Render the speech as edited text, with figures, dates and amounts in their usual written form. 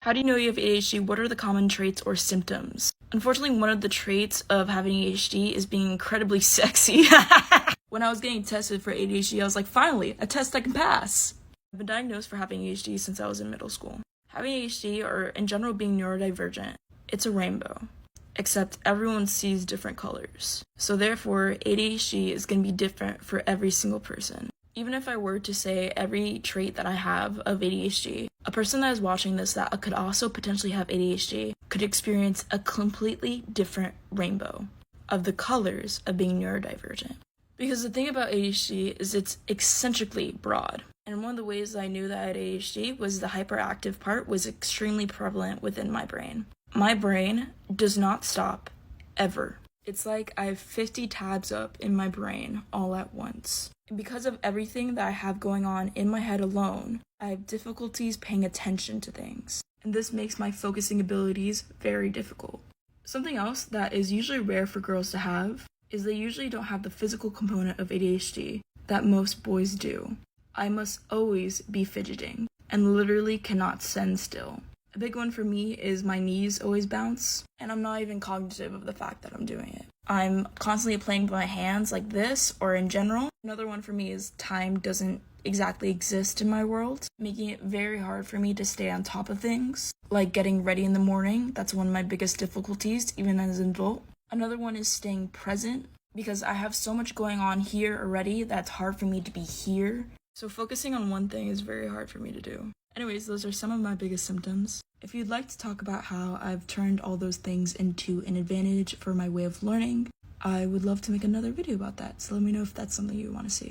How do you know you have ADHD? What are the common traits or symptoms? Unfortunately, one of the traits of having ADHD is being incredibly sexy. When I was getting tested for ADHD, I was like, finally, a test I can pass. I've been diagnosed for having ADHD since I was in middle school. Having ADHD, or in general being neurodivergent, it's a rainbow, except everyone sees different colors. So therefore, ADHD is going to be different for every single person. Even if I were to say every trait that I have of ADHD, a person that is watching this that could also potentially have ADHD could experience a completely different rainbow of the colors of being neurodivergent. Because the thing about ADHD is it's eccentrically broad. And one of the ways that I knew that I had ADHD was the hyperactive part was extremely prevalent within my brain. My brain does not stop, ever. It's like I have 50 tabs up in my brain all at once. And because of everything that I have going on in my head alone, I have difficulties paying attention to things. And this makes my focusing abilities very difficult. Something else that is usually rare for girls to have is they usually don't have the physical component of ADHD that most boys do. I must always be fidgeting and literally cannot stand still. A big one for me is my knees always bounce, and I'm not even cognitive of the fact that I'm doing it. I'm constantly playing with my hands like this, or in general. Another one for me is time doesn't exactly exist in my world, making it very hard for me to stay on top of things, like getting ready in the morning. That's one of my biggest difficulties, even as an adult. Another one is staying present, because I have so much going on here already that's hard for me to be here. So focusing on one thing is very hard for me to do. Anyways, those are some of my biggest symptoms. If you'd like to talk about how I've turned all those things into an advantage for my way of learning, I would love to make another video about that, so let me know if that's something you want to see.